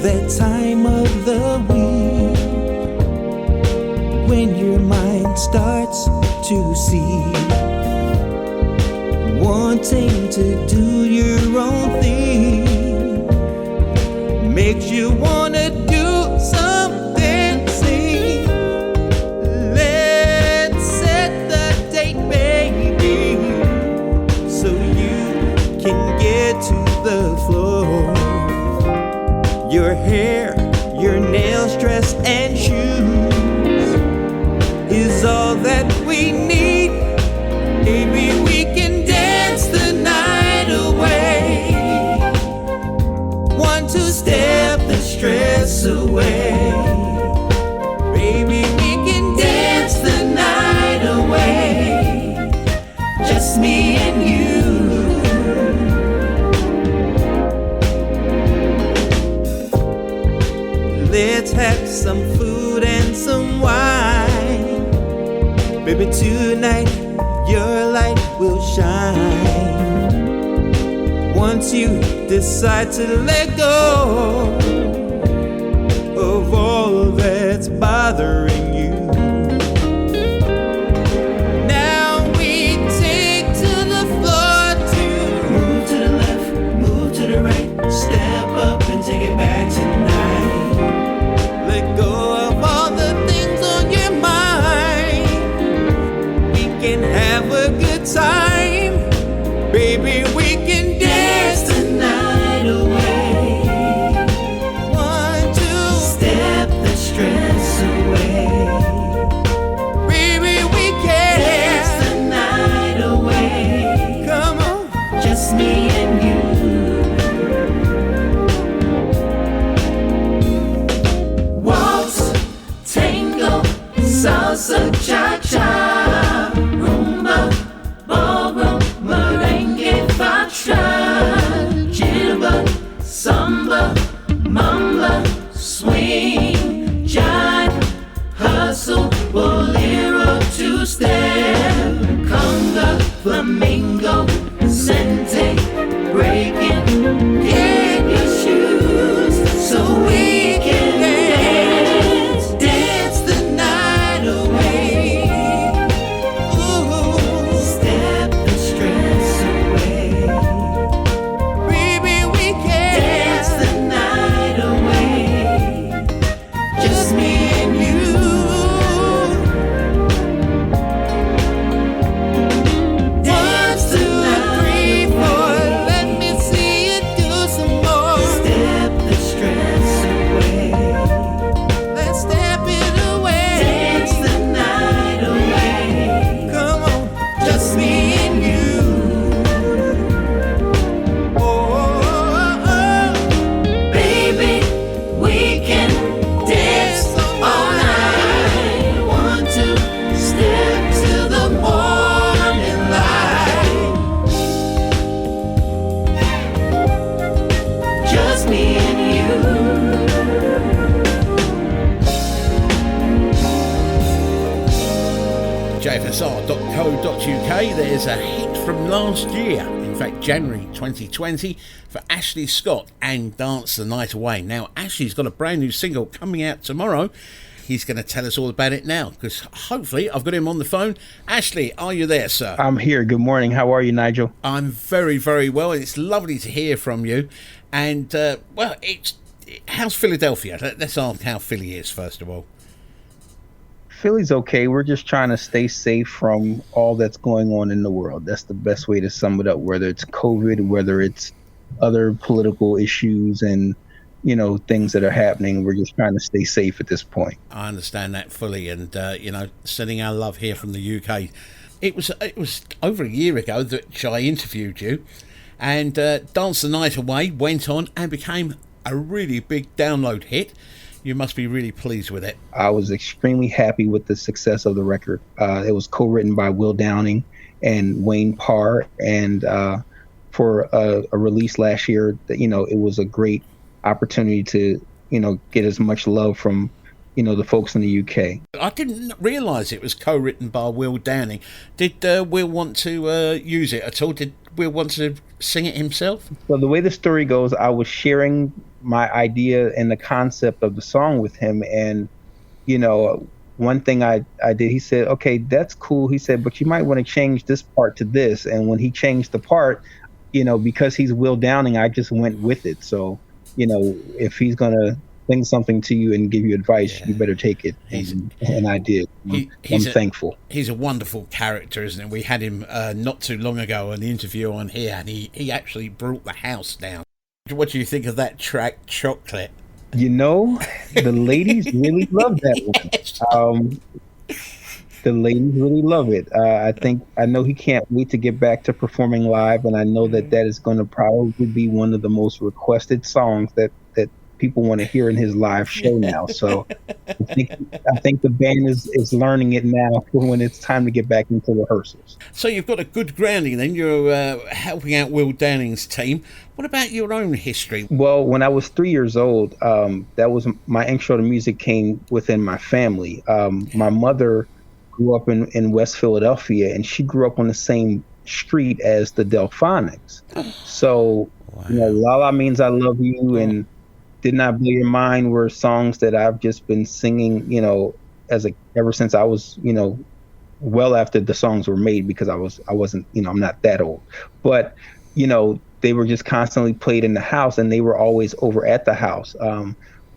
that time of the week when your mind starts to see, wanting to do your own thing, makes you wanna do something. See, let's set the date, baby, so you can get to the floor. Your hair, your nails, dress, and shoes is all that we need. Baby, we can dance the night away. Want to step the stress away. Baby, we can dance the night away. Just me and you. Let's have some food and some wine. Baby, tonight your light will shine. Once you decide to let go of all that's bothering you, now we take to the floor to move to the left, move to the right, step up and take it back tonight. Let go of all the things on your mind. We can have a good time. Baby, we can dance the night away. Want to step the stress away. Baby, we can dance the night away. Come on, just me and you. Salsa, cha-cha, rumba, ballroom, merengue, foxtrot, jitterbug, samba, mamba, swing, jive, hustle, bolero, two-step, conga, flamingo, sente, breaking, get your shoes so we can dance, dance the night away. Ooh, step the stress away. Baby, we can dance the night away. Just me and you. Dance to the 3, 4. Let me see you do some more. Step the stress away. Let's step it away. Dance the night away. Come on, just me and you. Oh, oh, oh. Baby, we can dance all night. Want to step to the morning light. Just me and you. jfsr.co.uk. There's a hit from last year, in fact January 2020, for Ashley Scott and Dance the Night Away. Now Ashley's got a brand new single coming out tomorrow. He's going to tell us all about it now, because hopefully I've got him on the phone. Ashley, are you there, sir? I'm here. Good morning. How are you, Nigel? I'm very, very well. It's lovely to hear from you. And, well, how's Philadelphia? Let's ask how Philly is, first of all. Philly's okay. We're just trying to stay safe from all that's going on in the world. That's the best way to sum it up, whether it's COVID, whether it's other political issues and, you know, things that are happening. We're just trying to stay safe at this point. I understand that fully, and you know, sending our love here from the UK. It was over a year ago that I interviewed you, and Dance the Night Away went on and became a really big download hit. You must be really pleased with it. I was extremely happy with the success of the record. It was co-written by Will Downing and Wayne Parr, and for a release last year, you know, it was a great opportunity to, you know, get as much love from, you know, the folks in the UK. I didn't realise it was co-written by Will Downing. Did Will want to use it at all? Did Will want to sing it himself? Well, the way the story goes, I was sharing my idea and the concept of the song with him. And, one thing I did, he said, okay, that's cool. He said, but you might want to change this part to this. And when he changed the part, because he's Will Downing, I just went with it. So, if he's going to sing something to you and give you advice, you better take it. And I did. I'm thankful. He's a wonderful character, isn't he? We had him not too long ago on the interview on here, and he actually brought the house down. What do you think of that track, Chocolate? The ladies really love that one. The ladies really love it. I know he can't wait to get back to performing live, and I know that is going to probably be one of the most requested songs that people want to hear in his live show now. So I think the band is learning it now for when it's time to get back into rehearsals. So you've got a good grounding then. You're helping out Will Downing's team. What about your own history? Well, when I was 3 years old, that was my intro to music came within my family. My mother grew up in West Philadelphia, and she grew up on the same street as the Delphonics. So, La La Means I Love You and Did Not Blow Your Mind were songs that I've just been singing, ever since I was, well after the songs were made, because I wasn't, I'm not that old. But, they were just constantly played in the house, and they were always over at the house.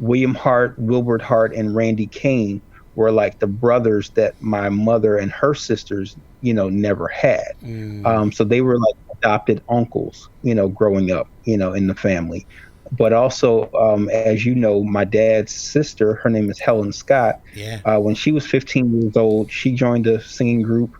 William Hart, Wilbert Hart, and Randy Kane were like the brothers that my mother and her sisters, never had. So they were like adopted uncles, growing up, in the family. But also, as you know, my dad's sister, her name is Helen Scott. Yeah. When she was 15 years old, she joined a singing group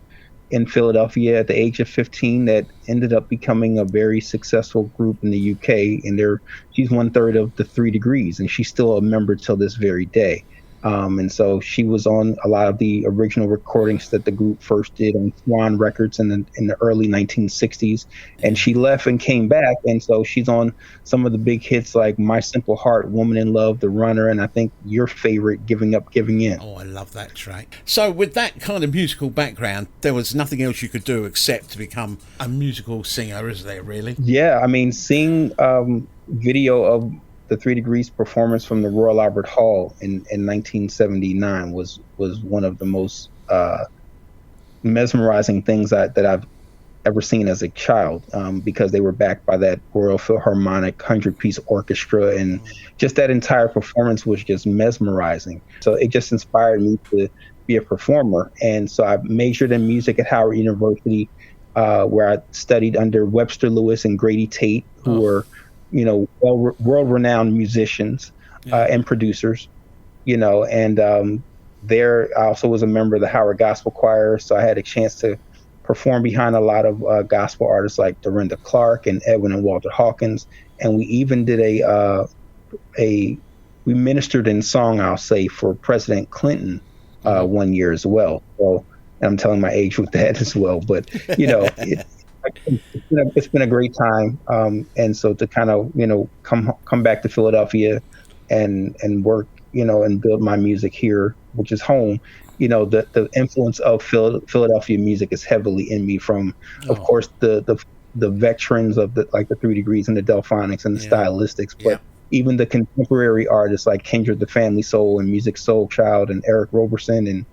in Philadelphia at the age of 15 that ended up becoming a very successful group in the UK. And she's 1/3 of the 3 Degrees, and she's still a member till this very day. And so she was on a lot of the original recordings that the group first did on Swan Records in the early 1960s. And she left and came back. And so she's on some of the big hits like My Simple Heart, Woman in Love, The Runner, and I think your favorite, Giving Up, Giving In. Oh, I love that track. So with that kind of musical background, there was nothing else you could do except to become a musical singer, is there really? Yeah, I mean, seeing video of the 3 Degrees performance from the Royal Albert Hall in 1979 was one of the most mesmerizing things that I've ever seen as a child, because they were backed by that Royal Philharmonic 100-piece orchestra, and just that entire performance was just mesmerizing. So it just inspired me to be a performer. And so I majored in music at Howard University, where I studied under Webster Lewis and Grady Tate, who were world-renowned musicians and producers, and there I also was a member of the Howard Gospel Choir, so I had a chance to perform behind a lot of gospel artists like Dorinda Clark and Edwin and Walter Hawkins, and we even did we ministered in song, I'll say, for President Clinton 1 year as well. So I'm telling my age with that as well, but it's been a great time, and so to kind of come back to Philadelphia and work and build my music here, which is home. The influence of Philadelphia music is heavily in me, from of course the veterans of the 3 Degrees and the Delphonics and the Stylistics, but even the contemporary artists like Kindred the Family Soul and Music Soul Child and Eric Roberson and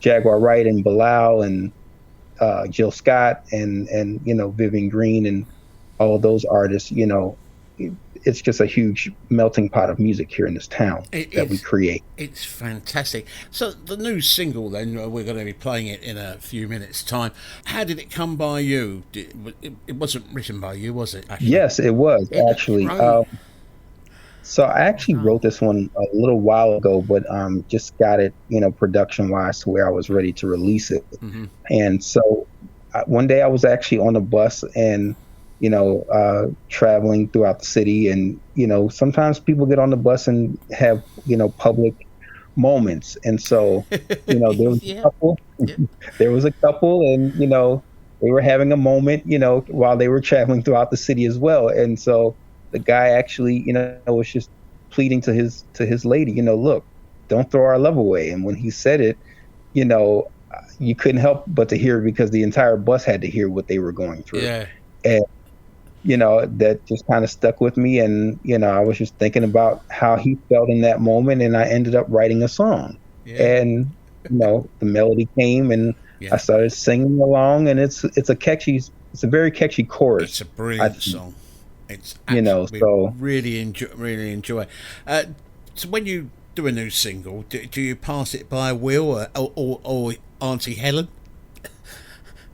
Jaguar Wright and Bilal and Jill Scott and Vivian Green and all those artists. It's just a huge melting pot of music here in this town that we create. It's fantastic. So the new single, then, we're going to be playing it in a few minutes' time. How did it come by you? It wasn't written by you, was it? Actually? Yes, it was, actually. So I actually wrote this one a little while ago, but just got it, production-wise to where I was ready to release it. Mm-hmm. And so one day I was actually on a bus and traveling throughout the city, and sometimes people get on the bus and have public moments, and so there was a couple. There was a couple, and they were having a moment, while they were traveling throughout the city as well. And so the guy actually, was just pleading to his lady, look, don't throw our love away. And when he said it, you couldn't help but to hear it, because the entire bus had to hear what they were going through. Yeah. And that just kind of stuck with me. And, I was just thinking about how he felt in that moment. And I ended up writing a song. Yeah. And, the melody came and Yeah. I started singing along. And it's a very catchy chorus. It's a brilliant song. It's so really enjoy. So when you do a new single, do you pass it by Will or Auntie Helen?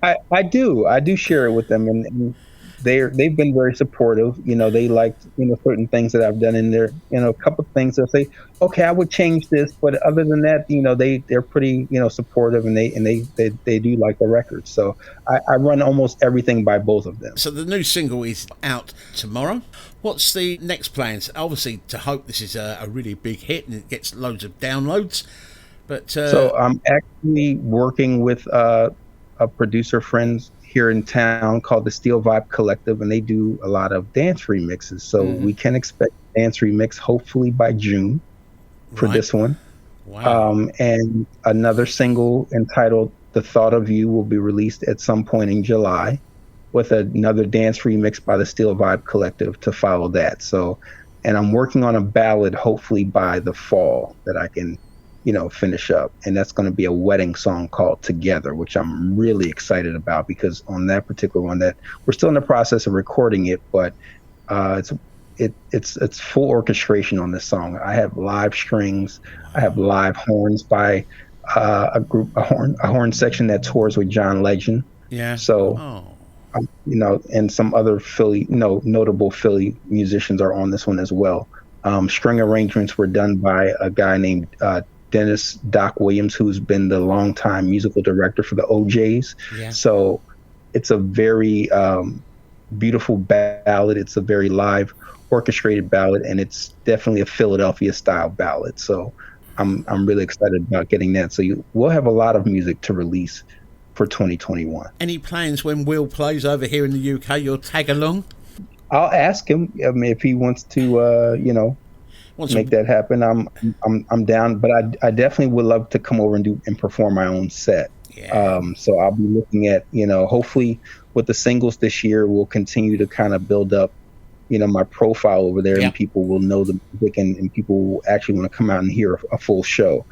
I do share it with them, and they've been very supportive. They liked certain things that I've done in there. A couple of things they'll say, okay, I would change this, but other than that, they're pretty supportive, and they do like the record. So I run almost everything by both of them. So the new single is out tomorrow. What's the next plans? Obviously, to hope this is a really big hit and it gets loads of downloads. But so I'm actually working with a producer friend here in town called the Steel Vibe Collective, and they do a lot of dance remixes. So we can expect a dance remix hopefully by June for this one. Wow. And another single entitled The Thought of You will be released at some point in July, with another dance remix by the Steel Vibe Collective to follow that. So, and I'm working on a ballad hopefully by the fall that I can finish up, and that's going to be a wedding song called Together, which I'm really excited about, because on that particular one, that we're still in the process of recording it, but it's full orchestration on this song. I have live strings, I have live horns by a horn section that tours with John Legend. Yeah. So and some other Philly, notable Philly musicians are on this one as well. String arrangements were done by a guy named Dennis Doc Williams, who's been the longtime musical director for the OJs. Yeah. So it's a very beautiful ballad. It's a very live, orchestrated ballad, and it's definitely a Philadelphia style ballad. So I'm really excited about getting that. So we'll have a lot of music to release for 2021. Any plans when Will plays over here in the UK? You'll tag along? I'll ask him if he wants to, make that happen. I'm down, but I definitely would love to come over and perform my own set. Yeah. So I'll be looking at, hopefully with the singles this year, we'll continue to kind of build up, my profile over there, and people will know the music, and people will actually want to come out and hear a full show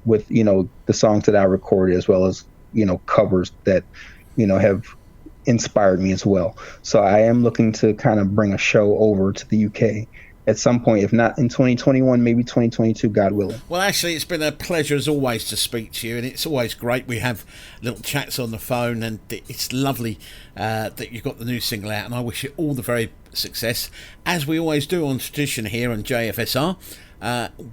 with, the songs that I recorded, as well as, covers that, have inspired me as well. So I am looking to kind of bring a show over to the UK at some point, if not in 2021, maybe 2022, God willing. Well, Ashley, it's been a pleasure as always to speak to you, and it's always great. We have little chats on the phone, and it's lovely that you've got the new single out, and I wish you all the very success, as we always do on tradition here on JFSR.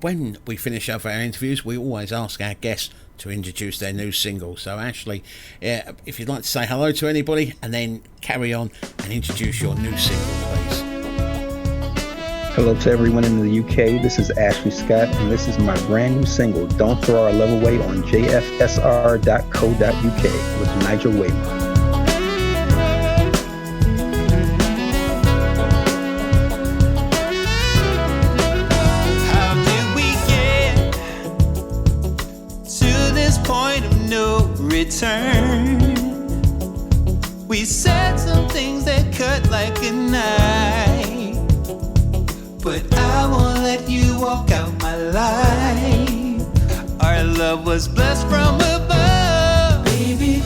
When we finish up our interviews, we always ask our guests to introduce their new single. So Ashley, if you'd like to say hello to anybody and then carry on and introduce your new single, please. Hello to everyone in the UK. This is Ashley Scott, and this is my brand new single, Don't Throw Our Love Away, on jfsr.co.uk with Nigel Waymark. How did we get to this point of no return? We said some things that cut like a knife, but I won't let you walk out my life. Our love was blessed from above. Baby,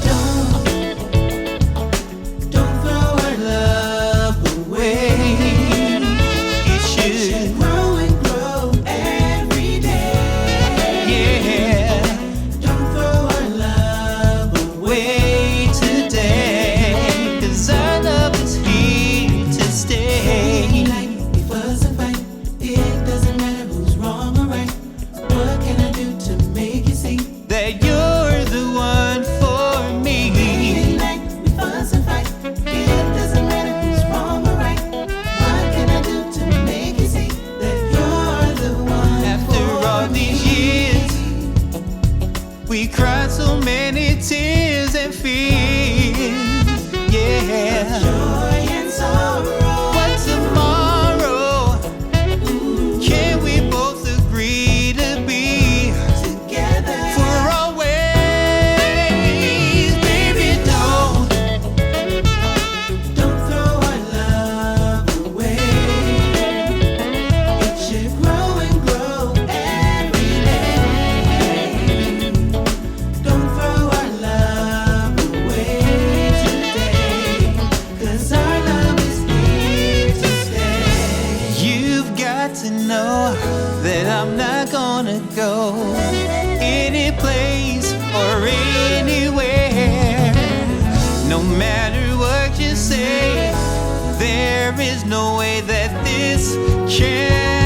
don't throw our love away. It should grow and grow every day. Yeah, don't throw our love away today, 'cause our love is here to stay. We fuss and fight, it doesn't matter who's wrong or right. What can I do to make you see that you're the matter what you say, there is no way that this can